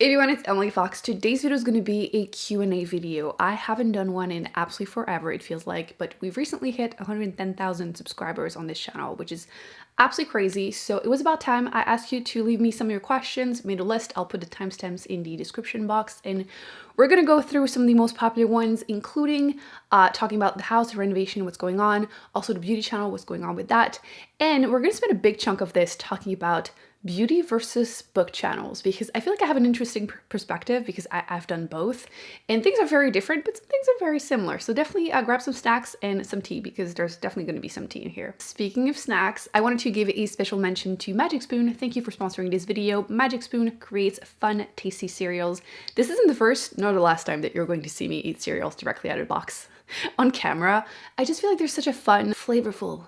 Hey everyone, it's Emily Fox. Today's video is going to be a Q&A video. I haven't done one in absolutely forever, it feels like, but we've recently hit 110,000 subscribers on this channel, which is absolutely crazy. So it was about time. I asked you to leave me some of your questions, made a list. I'll put the timestamps in the description box, and we're going to go through some of the most popular ones, including talking about the house, the renovation, what's going on, also the beauty channel, what's going on with that. And we're going to spend a big chunk of this talking about beauty versus book channels, because I feel like I have an interesting perspective because I've done both and things are very different, but some things are very similar. So definitely grab some snacks and some tea, because there's definitely going to be some tea in here. Speaking of snacks, I wanted to give a special mention to Magic Spoon. Thank you for sponsoring this video. Magic Spoon creates fun, tasty cereals. This isn't the first nor the last time that you're going to see me eat cereals directly out of the box on camera. I just feel like there's such a fun, flavorful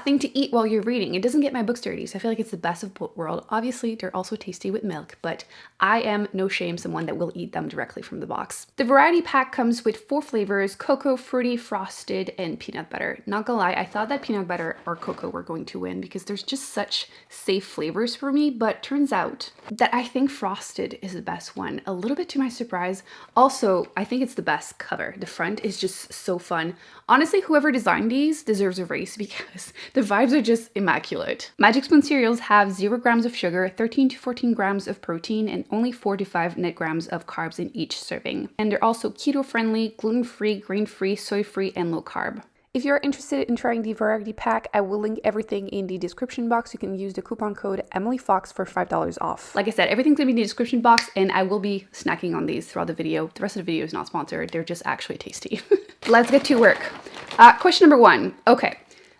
thing to eat while you're reading. It doesn't get my books dirty, so I feel like it's the best of both worlds. Obviously, they're also tasty with milk, but I am no shame someone that will eat them directly from the box. The variety pack comes with 4 flavors: cocoa, fruity, frosted, and peanut butter. Not gonna lie, I thought that peanut butter or cocoa were going to win because there's just such safe flavors for me, but turns out that I think frosted is the best one, a little bit to my surprise. Also, I think it's the best cover. The front is just so fun. Honestly, whoever designed these deserves a race because the vibes are just immaculate. Magic Spoon cereals have 0 grams of sugar, 13 to 14 grams of protein, and only 4 to 5 net grams of carbs in each serving. And they're also keto-friendly, gluten-free, grain-free, soy-free, and low-carb. If you're interested in trying the variety pack, I will link everything in the description box. You can use the coupon code EmilyFox for $5 off. Like I said, everything's gonna be in the description box, and I will be snacking on these throughout the video. The rest of the video is not sponsored. They're just actually tasty. Let's get to work. Question number 1. Okay.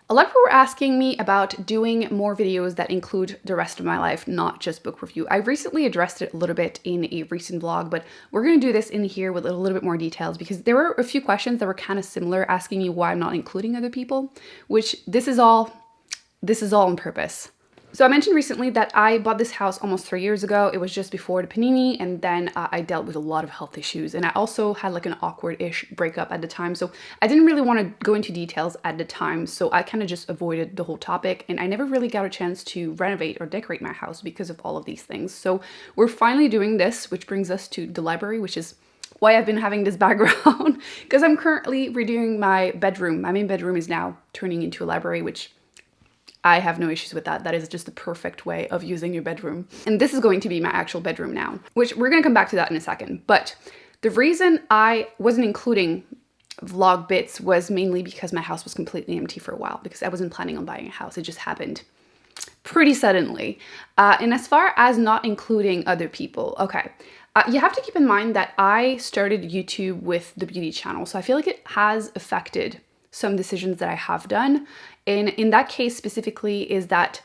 A lot of people were asking me about doing more videos that include the rest of my life, not just book review. I recently addressed it a little bit in a recent vlog, but we're going to do this in here with a little bit more details because there were a few questions that were kind of similar, asking me why I'm not including other people, which this is all on purpose. So I mentioned recently that I bought this house almost 3 years ago. It was just before the panini, and then I dealt with a lot of health issues, and I also had like an awkward-ish breakup at the time, so I didn't really want to go into details at the time, so I kind of just avoided the whole topic, and I never really got a chance to renovate or decorate my house because of all of these things. So we're finally doing this, which brings us to the library, which is why I've been having this background, because I'm currently redoing my bedroom. My main bedroom is now turning into a library, which I have no issues with that. That is just the perfect way of using your bedroom. And this is going to be my actual bedroom now, which we're gonna come back to that in a second. But the reason I wasn't including vlog bits was mainly because my house was completely empty for a while, because I wasn't planning on buying a house. It just happened pretty suddenly. And as far as not including other people, okay. You have to keep in mind that I started YouTube with the beauty channel, so I feel like it has affected some decisions that I have done. And in that case specifically is that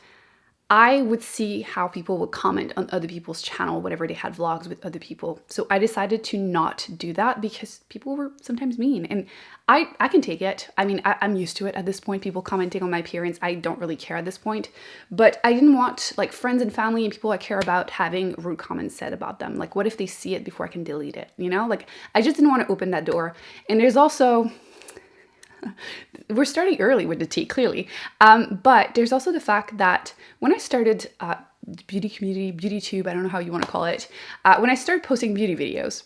I would see how people would comment on other people's channel whenever they had vlogs with other people. So I decided to not do that because people were sometimes mean, and I can take it. I mean, I'm used to it at this point, people commenting on my appearance. I don't really care at this point, but I didn't want like friends and family and people I care about having rude comments said about them. Like, what if they see it before I can delete it? You know, like I just didn't want to open that door. And there's also, we're starting early with the tea, clearly. But there's also the fact that when I started beauty community, BeautyTube, I don't know how you want to call it, when I started posting beauty videos,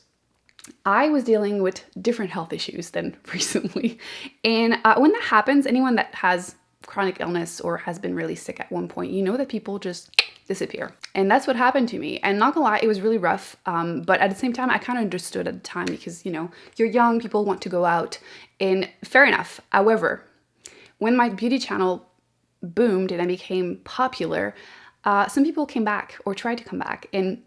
I was dealing with different health issues than recently. And when that happens, anyone that has chronic illness or has been really sick at one point, you know that people just disappear. And that's what happened to me. And not gonna lie, it was really rough. But at the same time, I kind of understood at the time because, you know, you're young, people want to go out, and fair enough. However, when my beauty channel boomed and I became popular, some people came back or tried to come back, and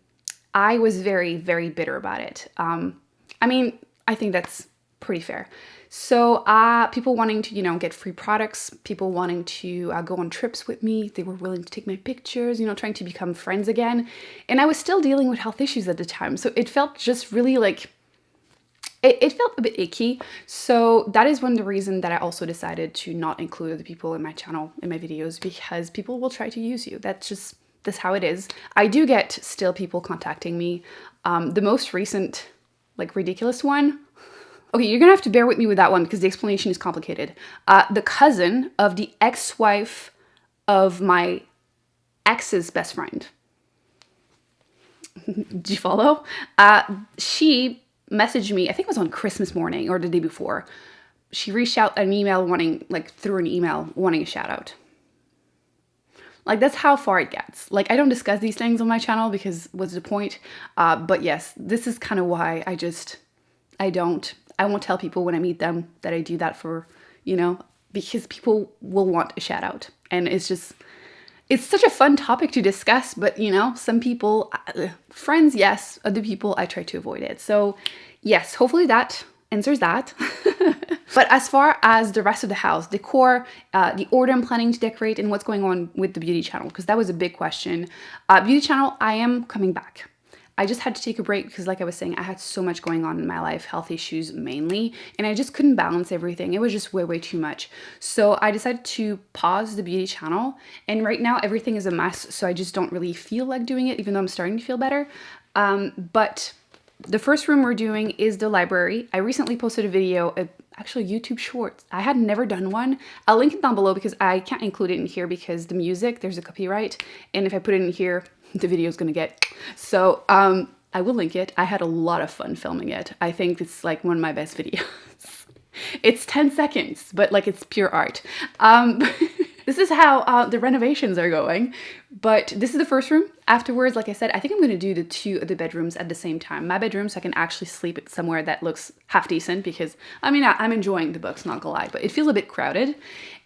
I was very, very bitter about it. I mean, I think that's pretty fair. So people wanting to, you know, get free products, people wanting to go on trips with me, they were willing to take my pictures, you know, trying to become friends again. And I was still dealing with health issues at the time. So it felt just really like, it felt a bit icky. So that is one of the reasons that I also decided to not include the people in my channel, in my videos, because people will try to use you. That's how it is. I do get still people contacting me. The most recent, like, ridiculous one, okay, you're gonna have to bear with me with that one because the explanation is complicated. The cousin of the ex-wife of my ex's best friend. Do you follow? She messaged me, I think it was on Christmas morning or the day before. She reached out an email wanting, like through an email wanting a shout out. Like, that's how far it gets. Like, I don't discuss these things on my channel because what's the point? But yes, this is kind of why I won't tell people when I meet them that I do that for, you know, because people will want a shout out. And it's such a fun topic to discuss, but you know, some people, friends, yes, other people, I try to avoid it. So yes, hopefully that answers that. But as far as the rest of the house, decor, the order I'm planning to decorate, and what's going on with the beauty channel, because that was a big question. Beauty channel, I am coming back. I just had to take a break because, like I was saying, I had so much going on in my life, health issues mainly, and I just couldn't balance everything. It was just way too much. So I decided to pause the beauty channel, and right now everything is a mess, so I just don't really feel like doing it, even though I'm starting to feel better. But the first room we're doing is the library. I recently posted a video, actually YouTube Shorts. I had never done one. I'll link it down below because I can't include it in here because the music, there's a copyright, and if I put it in here, the video is gonna get. So I will link it. I had a lot of fun filming it. I think it's like one of my best videos. It's 10 seconds, but like it's pure art. This is how the renovations are going. But this is the first room. Afterwards, like I said, I think I'm gonna do the two of the bedrooms at the same time. My bedroom, so I can actually sleep somewhere that looks half decent, because I mean, I'm enjoying the books, not gonna lie, but it feels a bit crowded.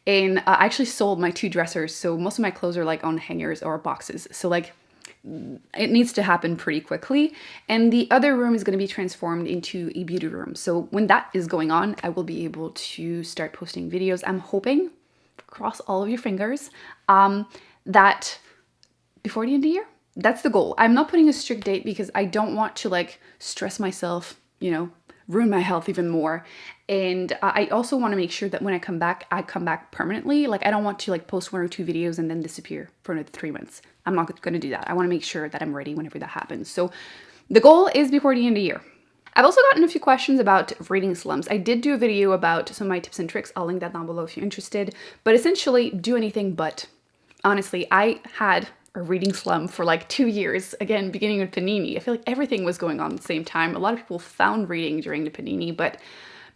And I actually sold my 2 dressers, so most of my clothes are like on hangers or boxes. So like, it needs to happen pretty quickly. And the other room is going to be transformed into a beauty room. So when that is going on, I will be able to start posting videos. I'm hoping, cross all of your fingers, that before the end of the year, that's the goal. I'm not putting a strict date because I don't want to like stress myself, you know, ruin my health even more. And I also want to make sure that when I come back permanently. Like, I don't want to like post 1 or 2 videos and then disappear for another 3 months. I'm not going to do that. I want to make sure that I'm ready whenever that happens. So the goal is before the end of the year. I've also gotten a few questions about reading slumps. I did do a video about some of my tips and tricks. I'll link that down below if you're interested. But essentially, do anything but. Honestly, I had a reading slump for like 2 years. Again, beginning with Panini. I feel like everything was going on at the same time. A lot of people found reading during the Panini, but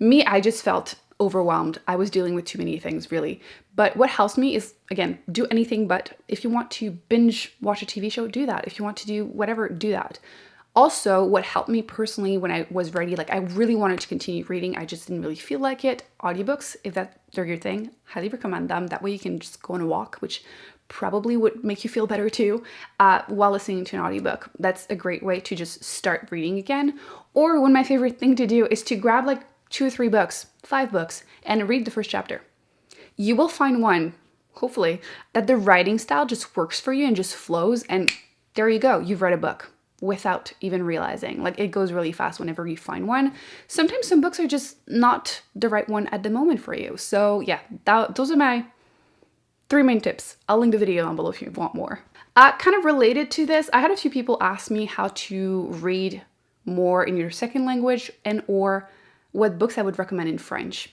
me, I just felt overwhelmed. I was dealing with too many things, really. But what helps me is, again, do anything but. If you want to binge watch a TV show, do that. If you want to do whatever, do that. Also, what helped me personally when I was ready, like I really wanted to continue reading, I just didn't really feel like it. Audiobooks, if they're your thing, highly recommend them. That way you can just go on a walk, which probably would make you feel better too, while listening to an audiobook. That's a great way to just start reading again. Or one of my favorite thing to do is to grab like 2 or 3 books, 5 books, and read the first chapter. You will find one, hopefully, that the writing style just works for you and just flows, and there you go, you've read a book without even realizing. Like, it goes really fast whenever you find one. Sometimes some books are just not the right one at the moment for you. So yeah, those are my 3 main tips. I'll link the video down below if you want more. Kind of related to this, I had a few people ask me how to read more in your second language and or what books I would recommend in French.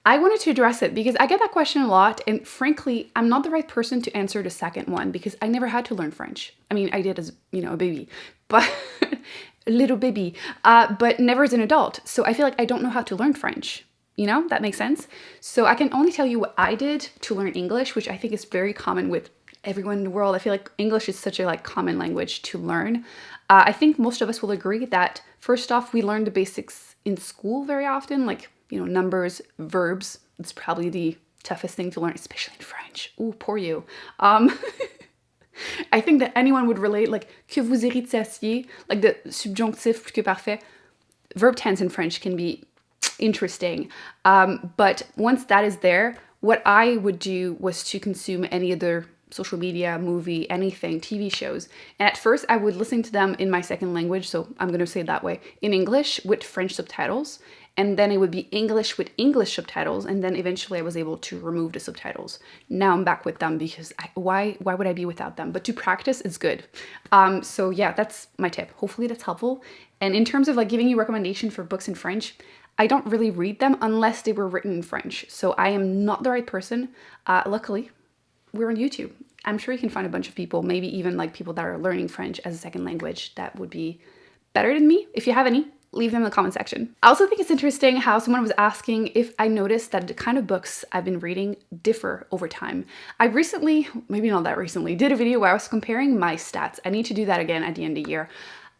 I wanted to address it because I get that question a lot, and frankly, I'm not the right person to answer the second one because I never had to learn French. I mean, I did as, you know, a baby, but a little baby, but never as an adult. So I feel like I don't know how to learn French. You know, that makes sense. So I can only tell you what I did to learn English, which I think is very common with everyone in the world. I feel like English is such a like common language to learn. I think most of us will agree that first off, we learn the basics in school very often, like, you know, numbers, verbs. It's probably the toughest thing to learn, especially in French. Ooh, poor you. I think that anyone would relate, like, que vous héritiez, like the subjonctif plus que parfait. Verb tense in French can be interesting. But once that is there, what I would do was to consume any other social media, movie, anything, TV shows. And at first I would listen to them in my second language, so I'm going to say it that way, in English with French subtitles. And then it would be English with English subtitles. And then eventually I was able to remove the subtitles. Now I'm back with them because why would I be without them? But to practice, it's good. So yeah, that's my tip. Hopefully that's helpful. And in terms of like giving you recommendation for books in French, I don't really read them unless they were written in French. So I am not the right person. Luckily, we're on YouTube. I'm sure you can find a bunch of people, maybe even like people that are learning French as a second language that would be better than me. If you have any, leave them in the comment section. I also think it's interesting how someone was asking if I noticed that the kind of books I've been reading differ over time. I recently, maybe not that recently, did a video where I was comparing my stats. I need to do that again at the end of the year.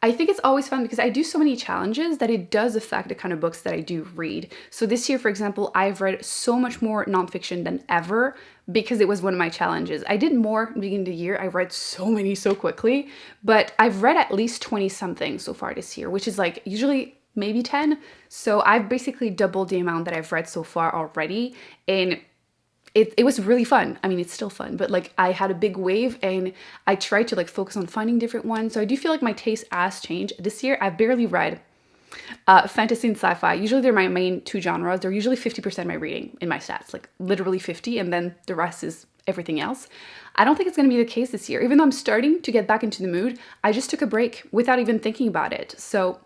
I think it's always fun because I do so many challenges that it does affect the kind of books that I do read. So this year, for example, I've read so much more nonfiction than ever because it was one of my challenges. I did more at the beginning of the year. I read so many so quickly, but I've read at least 20 something so far this year, which is like usually maybe 10. So I've basically doubled the amount that I've read so far already. And it was really fun. I mean, it's still fun, but like I had a big wave and I tried to like focus on finding different ones. So I do feel like my taste has changed. This year, I've barely read fantasy and sci-fi. Usually they're my main two genres. They're usually 50% of my reading in my stats, like literally 50, and then the rest is everything else. I don't think it's going to be the case this year. Even though I'm starting to get back into the mood, I just took a break without even thinking about it. So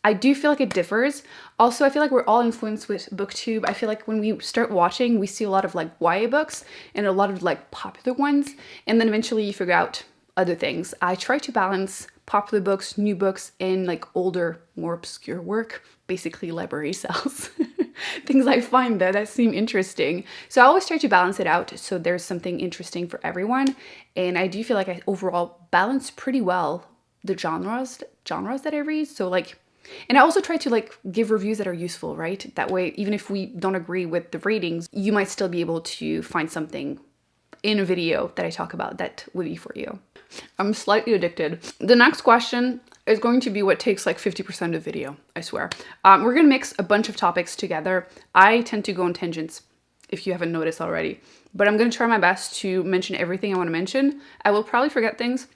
I do feel like it differs. Also, I feel like we're all influenced with Booktube. I feel like when we start watching, we see a lot of like YA books and a lot of like popular ones. And then eventually you figure out other things. I try to balance popular books, new books, and like older, more obscure work, basically library sales. Things I find that seem interesting. So I always try to balance it out so there's something interesting for everyone. And I do feel like I overall balance pretty well the genres that I read. So like, and I also try to like give reviews that are useful, right? That way, even if we don't agree with the ratings, you might still be able to find something in a video that I talk about that would be for you. I'm slightly addicted. The next question is going to be what takes like 50% of the video, I swear. We're gonna mix a bunch of topics together. I tend to go on tangents, if you haven't noticed already, but I'm gonna try my best to mention everything I wanna mention. I will probably forget things.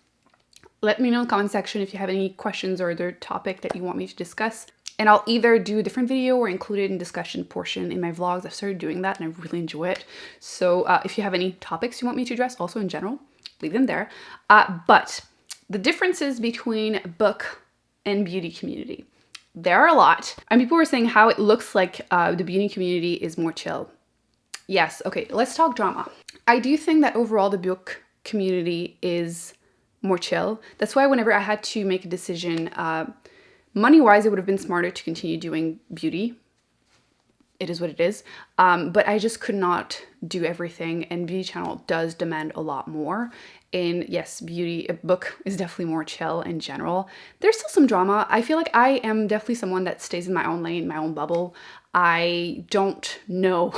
Let me know in the comment section if you have any questions or other topic that you want me to discuss. And I'll either do a different video or include it in discussion portion in my vlogs. I've started doing that and I really enjoy it. So if you have any topics you want me to address, also in general, leave them there. But the differences between book and beauty community, there are a lot. And people were saying how it looks like the beauty community is more chill. Yes, okay, let's talk drama. I do think that overall the book community is more chill. That's why whenever I had to make a decision, money-wise, it would have been smarter to continue doing beauty. It is what it is. But I just could not do everything, and beauty channel does demand a lot more. And yes, beauty, a book is definitely more chill in general. There's still some drama. I feel like I am definitely someone that stays in my own lane, my own bubble. I don't know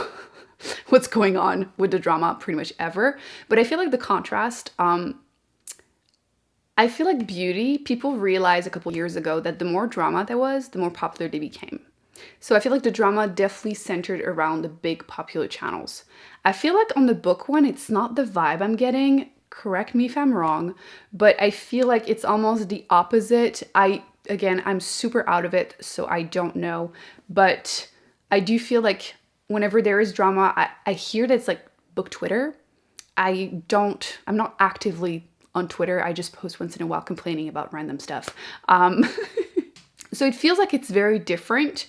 what's going on with the drama pretty much ever. But I feel like the contrast, I feel like beauty, people realized a couple years ago that the more drama there was, the more popular they became. So I feel like the drama definitely centered around the big popular channels. I feel like on the book one, it's not the vibe I'm getting. Correct me if I'm wrong, but I feel like it's almost the opposite. Again, I'm super out of it, so I don't know. But I do feel like whenever there is drama, I hear that it's like book Twitter. I'm not actively on Twitter. I just post once in a while complaining about random stuff. So it feels like it's very different.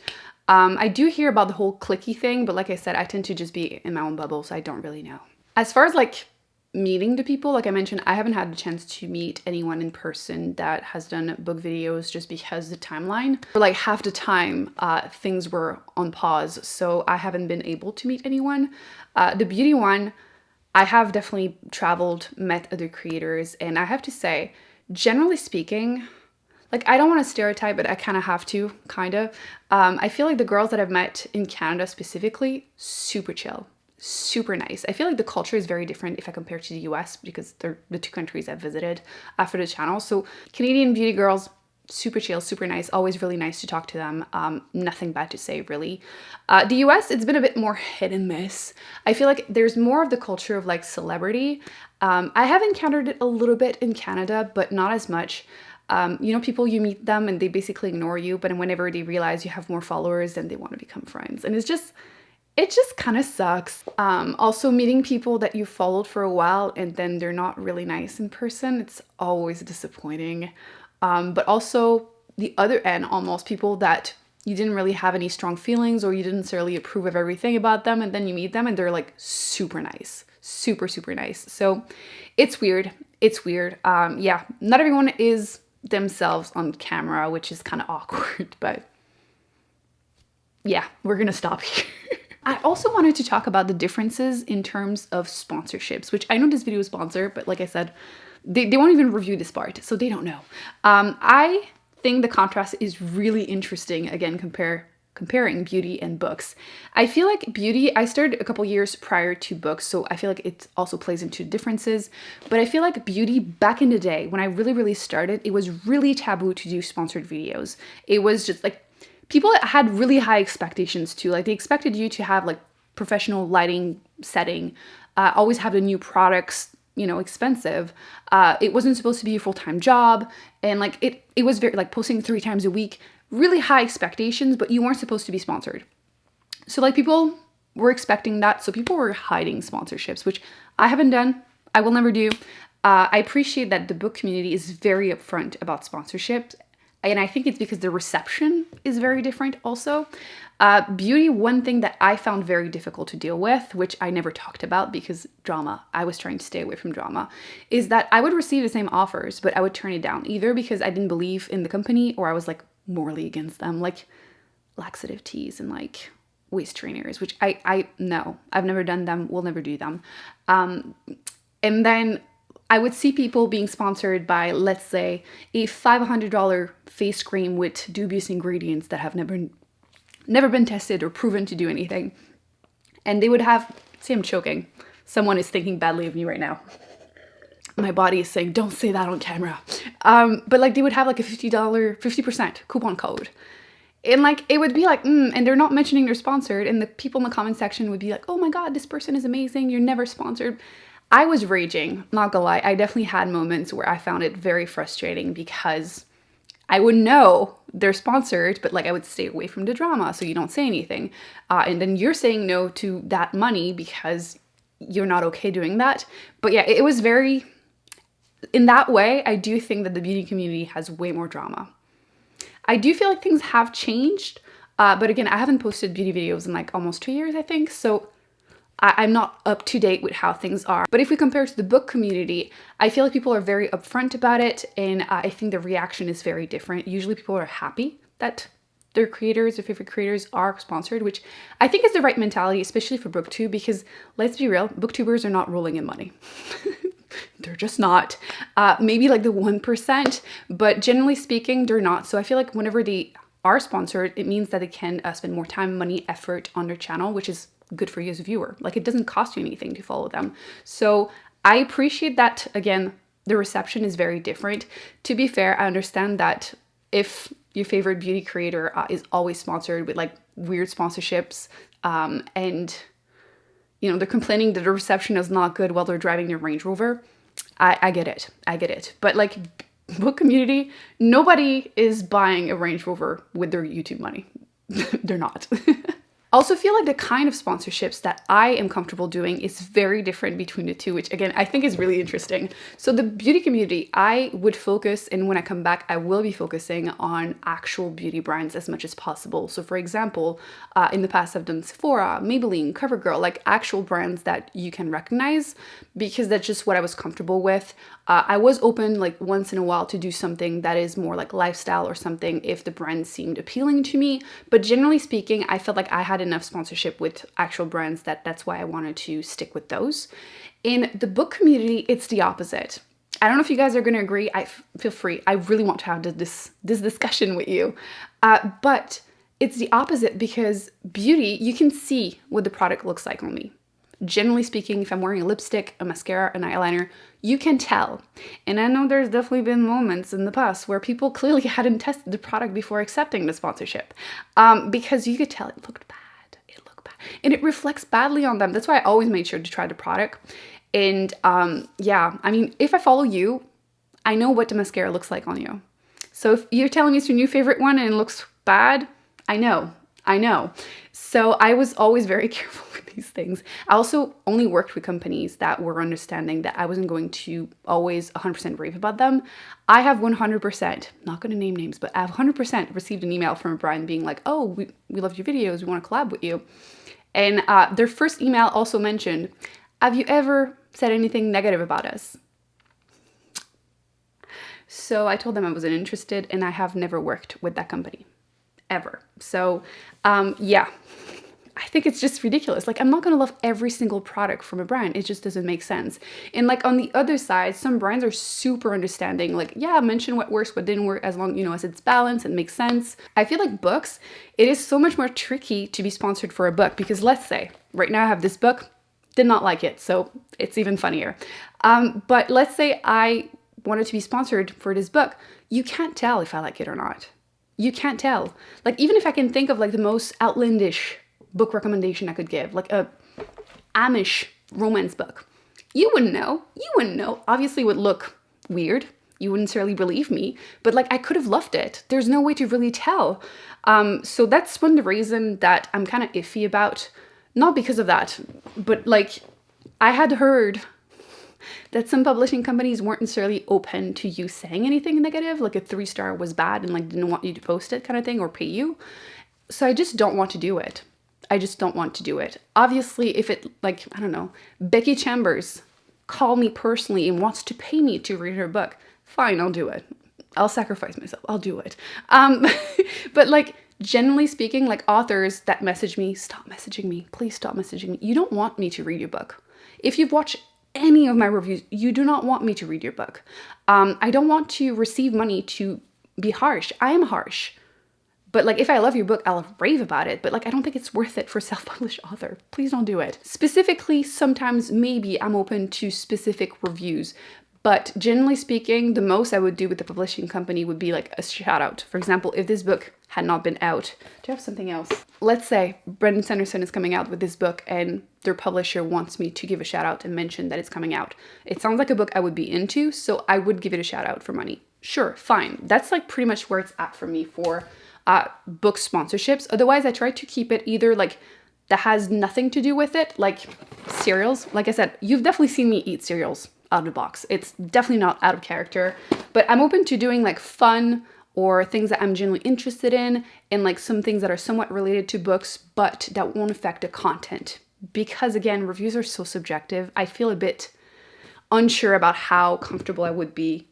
I do hear about the whole clicky thing, but like I said, I tend to just be in my own bubble, so I don't really know. As far as like meeting the people, like I mentioned, I haven't had the chance to meet anyone in person that has done book videos just because the timeline, for like half the time, things were on pause, so I haven't been able to meet anyone. The beauty one, I have definitely traveled, met other creators, and I have to say, generally speaking, like I don't want to stereotype, but I kind of have to, kind of. I feel like the girls that I've met in Canada specifically, super chill, super nice. I feel like the culture is very different if I compare to the US because they're the two countries I've visited for the channel. So Canadian beauty girls, super chill, super nice, always really nice to talk to them. Nothing bad to say, really. The US, it's been a bit more hit and miss. I feel like there's more of the culture of like celebrity. I have encountered it a little bit in Canada, but not as much. You know, people, you meet them and they basically ignore you, but whenever they realize you have more followers, then they want to become friends. And it just kind of sucks. Also meeting people that you followed for a while and then they're not really nice in person, it's always disappointing. But also the other end, almost people that you didn't really have any strong feelings or you didn't necessarily approve of everything about them, and then you meet them and they're like super nice, super, super nice. So it's weird. It's weird. Yeah, not everyone is themselves on camera, which is kind of awkward, but yeah, we're gonna stop here. I also wanted to talk about the differences in terms of sponsorships, which I know this video is sponsored, but like I said, they won't even review this part, so they don't know. I think the contrast is really interesting, again, comparing beauty and books. I feel like beauty, I started a couple years prior to books, so I feel like it also plays into differences, but I feel like beauty back in the day, when I really started, it was really taboo to do sponsored videos. It was just like, people had really high expectations too. Like they expected you to have like professional lighting setting, always have the new products, you know, expensive. It wasn't supposed to be a full-time job. And like it was very like posting 3 times a week, really high expectations, but you weren't supposed to be sponsored. So like people were expecting that. So people were hiding sponsorships, which I haven't done. I will never do. I appreciate that the book community is very upfront about sponsorships. And I think it's because the reception is very different also. Beauty, one thing that I found very difficult to deal with, which I never talked about because drama, I was trying to stay away from drama, is that I would receive the same offers, but I would turn it down either because I didn't believe in the company or I was like morally against them, like laxative teas and like waist trainers, which no, I've never done them, will never do them. And then I would see people being sponsored by, let's say, a $500 face cream with dubious ingredients that have never been tested or proven to do anything. And they would have, see, I'm choking. Someone is thinking badly of me right now. My body is saying, don't say that on camera. But like they would have like a $50% coupon code. And like, it would be like, and they're not mentioning they're sponsored. And the people in the comment section would be like, oh my God, this person is amazing. You're never sponsored. I was raging, not gonna lie. I definitely had moments where I found it very frustrating because I would know they're sponsored, but like I would stay away from the drama so you don't say anything. And then you're saying no to that money because you're not okay doing that. But yeah, it was very, in that way, I do think that the beauty community has way more drama. I do feel like things have changed, but again, I haven't posted beauty videos in like almost 2 years, I think. So I'm not up to date with how things are. But if we compare to the book community, I feel like people are very upfront about it. And I think the reaction is very different. Usually people are happy that their creators, their favorite creators are sponsored, which I think is the right mentality, especially for Booktube, because let's be real, Booktubers are not rolling in money. They're just not. Maybe like the 1%, but generally speaking, they're not. So I feel like whenever they are sponsored, it means that they can spend more time, money, effort on their channel, which is good for you as a viewer. Like it doesn't cost you anything to follow them. So I appreciate that, again, the reception is very different. To be fair, I understand that if your favorite beauty creator is always sponsored with like weird sponsorships and you know, they're complaining that the reception is not good while they're driving their Range Rover, I get it. I get it. But like book community, nobody is buying a Range Rover with their YouTube money. They're not. Also feel like the kind of sponsorships that I am comfortable doing is very different between the two, which again, I think is really interesting. So the beauty community, I would focus, and when I come back, I will be focusing on actual beauty brands as much as possible. So for example, in the past, I've done Sephora, Maybelline, CoverGirl, like actual brands that you can recognize because that's just what I was comfortable with. I was open like once in a while to do something that is more like lifestyle or something if the brand seemed appealing to me. But generally speaking, I felt like I had enough sponsorship with actual brands that's why I wanted to stick with those. In the book community, it's the opposite. I don't know if you guys are going to agree. Feel free. I really want to have this discussion with you. But it's the opposite because beauty, you can see what the product looks like on me. Generally speaking, if I'm wearing a lipstick, a mascara, an eyeliner, you can tell. And I know there's definitely been moments in the past where people clearly hadn't tested the product before accepting the sponsorship because you could tell it looked bad. And it reflects badly on them. That's why I always made sure to try the product. And yeah, I mean, if I follow you, I know what the mascara looks like on you. So if you're telling me it's your new favorite one and it looks bad, I know. So I was always very careful with these things. I also only worked with companies that were understanding that I wasn't going to always 100% rave about them. I have 100%, not going to name names, but I have 100% received an email from a brand being like, oh, we loved your videos. We want to collab with you. And their first email also mentioned, Have you ever said anything negative about us? So I told them I wasn't interested, and I have never worked with that company ever. So yeah, I think it's just ridiculous. Like, I'm not gonna love every single product from a brand. It just doesn't make sense. And like on the other side, some brands are super understanding. Like, yeah, mention what works, what didn't work, as long, you know, as it's balanced and makes sense. I feel like books, it is so much more tricky to be sponsored for a book, because let's say right now I have this book, did not like it, so it's even funnier. But let's say I wanted to be sponsored for this book. You can't tell if I like it or not. You can't tell. Like, even if I can think of like the most outlandish book recommendation I could give, like a Amish romance book, you wouldn't know. You wouldn't know. Obviously it would look weird. You wouldn't necessarily believe me, but like I could have loved it. There's no way to really tell. So that's one of the reasons that I'm kind of iffy about, not because of that, but like I had heard that some publishing companies weren't necessarily open to you saying anything negative, like a 3-star was bad and like didn't want you to post it kind of thing or pay you. So I just don't want to do it. I just don't want to do it. Obviously, if it, like, I don't know, Becky Chambers called me personally and wants to pay me to read her book, fine, I'll do it. I'll sacrifice myself. I'll do it. But like, generally speaking, like authors that message me, stop messaging me. Please stop messaging me. You don't want me to read your book. If you've watched any of my reviews, you do not want me to read your book. I don't want to receive money to be harsh. I am harsh. But like, if I love your book, I'll rave about it. But like, I don't think it's worth it for a self-published author. Please don't do it. Specifically, sometimes maybe I'm open to specific reviews. But generally speaking, the most I would do with the publishing company would be like a shout out. For example, if this book had not been out, do you have something else? Let's say Brandon Sanderson is coming out with this book and their publisher wants me to give a shout out and mention that it's coming out. It sounds like a book I would be into, so I would give it a shout out for money. Sure, fine. That's like pretty much where it's at for me for book sponsorships. Otherwise, I try to keep it either like that has nothing to do with it, like cereals. Like I said, you've definitely seen me eat cereals out of the box. It's definitely not out of character, but I'm open to doing like fun or things that I'm genuinely interested in, and like some things that are somewhat related to books, but that won't affect the content. Because again, reviews are so subjective. I feel a bit unsure about how comfortable I would be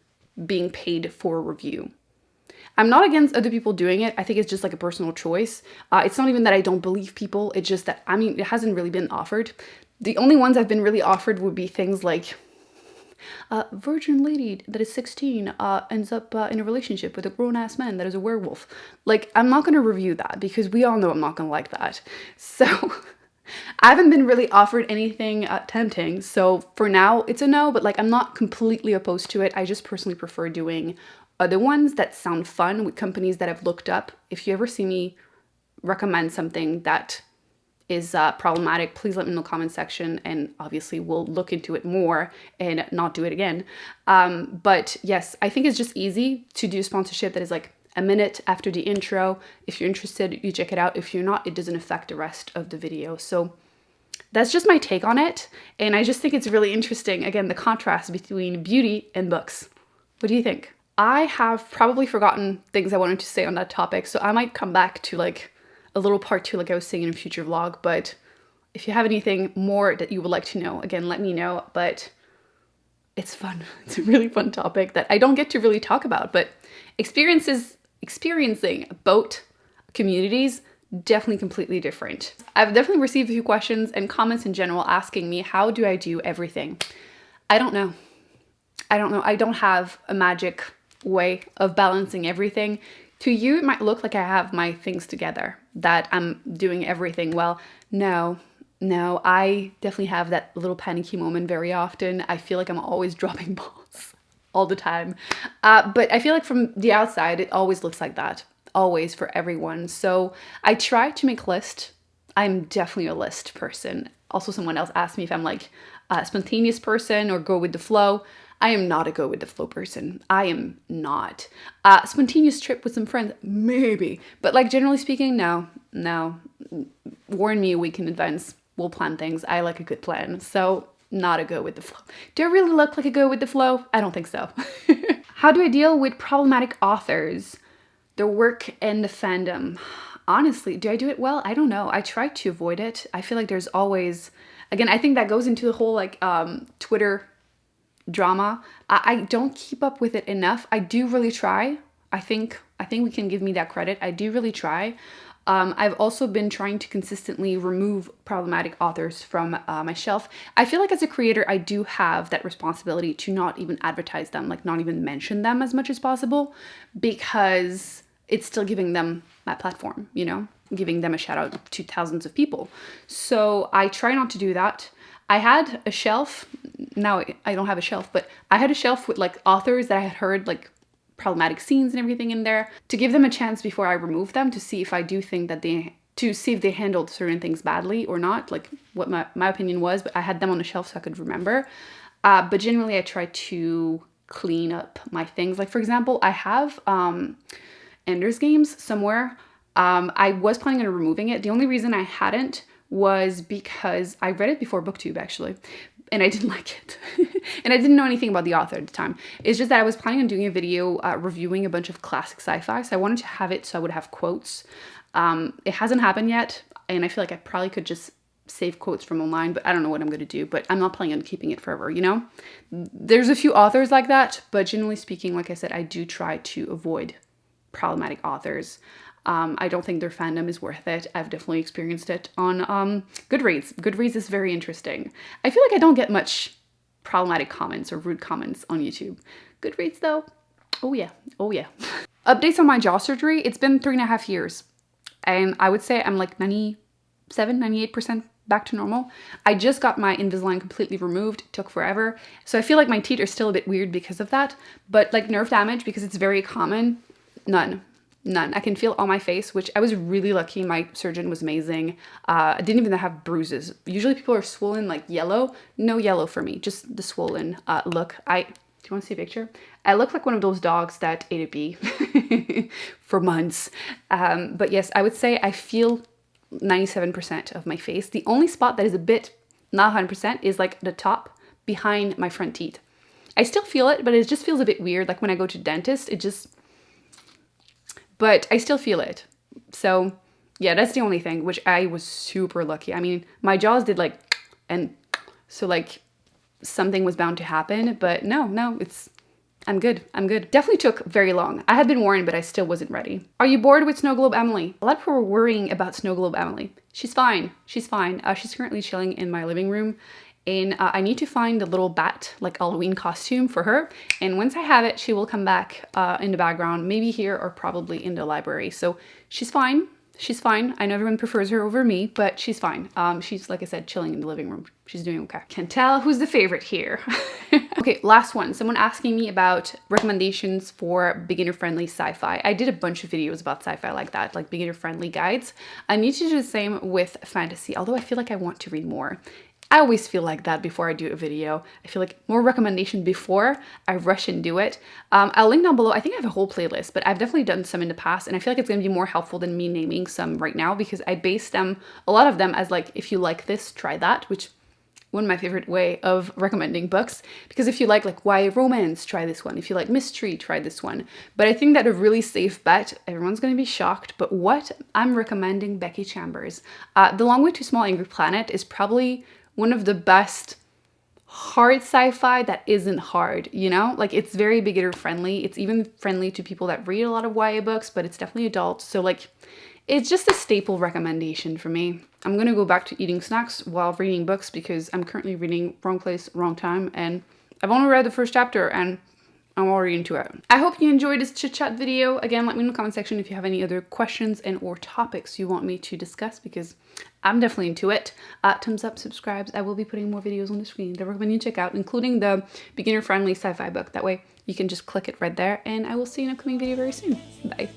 being paid for a review. I'm not against other people doing it. I think it's just like a personal choice. It's not even that I don't believe people. It's just that, I mean, it hasn't really been offered. The only ones I've been really offered would be things like virgin lady that is 16 ends up in a relationship with a grown-ass man that is a werewolf. Like, I'm not going to review that because we all know I'm not going to like that. So I haven't been really offered anything tempting. So for now, it's a no, but like, I'm not completely opposed to it. I just personally prefer doing other ones that sound fun with companies that I've looked up. If you ever see me recommend something that is problematic, please let me know in the comment section, and obviously we'll look into it more and not do it again. But yes, I think it's just easy to do sponsorship that is like a minute after the intro. If you're interested, you check it out. If you're not, it doesn't affect the rest of the video. So that's just my take on it. And I just think it's really interesting, again, the contrast between beauty and books. What do you think? I have probably forgotten things I wanted to say on that topic, so I might come back to like a little part 2 like I was saying in a future vlog. But if you have anything more that you would like to know, again, let me know. But it's fun. It's a really fun topic that I don't get to really talk about, but experiencing boat communities, definitely completely different. I've definitely received a few questions and comments in general asking me, how do I do everything? I don't know. I don't have a magic way of balancing everything. To you, it might look like I have my things together, that I'm doing everything well. No, I definitely have that little panicky moment very often. I feel like I'm always dropping balls all the time. But I feel like from the outside, it always looks like that, always, for everyone. So I try to make lists. I'm definitely a list person. Also, someone else asked me if I'm like a spontaneous person or go with the flow. I am not a go with the flow person. I am not. Spontaneous trip with some friends, maybe. But like generally speaking, no. Warn me a week in advance. We'll plan things. I like a good plan. So not a go with the flow. Do I really look like a go with the flow? I don't think so. How do I deal with problematic authors, their work, and the fandom? Honestly, do I do it well? I don't know. I try to avoid it. I feel like there's always Again, I think that goes into the whole like Twitter drama. I don't keep up with it enough. I do really try. I think we can give me that credit. I do really try. I've also been trying to consistently remove problematic authors from my shelf. I feel like as a creator, I do have that responsibility to not even advertise them, like not even mention them as much as possible, because it's still giving them that platform, you know, giving them a shout out to thousands of people. So I try not to do that. I had a shelf, now I don't have a shelf, but I had a shelf with like authors that I had heard like problematic scenes and everything in there, to give them a chance before I remove them, to see if I do think that to see if they handled certain things badly or not, like what my opinion was. But I had them on the shelf so I could remember. But generally I try to clean up my things. Like for example, I have Ender's Games somewhere. I was planning on removing it. The only reason I hadn't was because I read it before Booktube actually, and I didn't like it. And I didn't know anything about the author at the time. It's just that I was planning on doing a video reviewing a bunch of classic sci-fi, so I wanted to have it so I would have quotes. It hasn't happened yet, and I feel like I probably could just save quotes from online, but I don't know what I'm going to do. But I'm not planning on keeping it forever, you know? There's a few authors like that, but generally speaking, like I said, I do try to avoid problematic authors. I don't think their fandom is worth it. I've definitely experienced it on Goodreads. Goodreads is very interesting. I feel like I don't get much problematic comments or rude comments on YouTube. Goodreads though, oh yeah, oh yeah. Updates on my jaw surgery. It's been 3.5 years, and I would say I'm like 98% back to normal. I just got my Invisalign completely removed. It took forever. So I feel like my teeth are still a bit weird because of that. But like nerve damage, because it's very common, none. I can feel on my face, which I was really lucky. My surgeon was amazing. I didn't even have bruises. Usually people are swollen, like yellow. No yellow for me, just the swollen look. Do you want to see a picture? I look like one of those dogs that ate a bee for months. But yes, I would say I feel 97% of my face. The only spot that is a bit not 100% is like the top behind my front teeth. I still feel it, but it just feels a bit weird. Like when I go to dentist, but I still feel it. So yeah, that's the only thing, which I was super lucky. I mean, my jaws did like, and so like something was bound to happen, but no, I'm good. Definitely took very long. I had been warned, but I still wasn't ready. Are you bored with Snow Globe Emily? A lot of people were worrying about Snow Globe Emily. She's fine. She's fine. She's currently chilling in my living room. And I need to find a little bat, like Halloween costume for her. And once I have it, she will come back in the background, maybe here or probably in the library. So she's fine. She's fine. I know everyone prefers her over me, but she's fine. She's, like I said, chilling in the living room. She's doing okay. Can't tell who's the favorite here. Okay, last one. Someone asking me about recommendations for beginner-friendly sci-fi. I did a bunch of videos about sci-fi like that, like beginner-friendly guides. I need to do the same with fantasy, although I feel like I want to read more. I always feel like that before I do a video. I feel like more recommendation before I rush and do it. I'll link down below. I think I have a whole playlist, but I've definitely done some in the past, and I feel like it's going to be more helpful than me naming some right now, because I base them, a lot of them, as like, if you like this, try that, which one of my favorite way of recommending books, because if you like YA romance, try this one. If you like mystery, try this one. But I think that a really safe bet, everyone's going to be shocked, but what I'm recommending Becky Chambers. The Long Way to Small Angry Planet is probably one of the best hard sci-fi that isn't hard, you know? Like, it's very beginner friendly. It's even friendly to people that read a lot of YA books, but it's definitely adult. So like, it's just a staple recommendation for me. I'm gonna go back to eating snacks while reading books, because I'm currently reading Wrong Place, Wrong Time, and I've only read the first chapter and I'm already into it. I hope you enjoyed this chit chat video. Again, let me know in the comment section if you have any other questions and or topics you want me to discuss, because I'm definitely into it. Thumbs up, subscribes. I will be putting more videos on the screen that I recommend you check out, including the beginner friendly sci-fi book. That way you can just click it right there, and I will see you in an upcoming video very soon. Bye.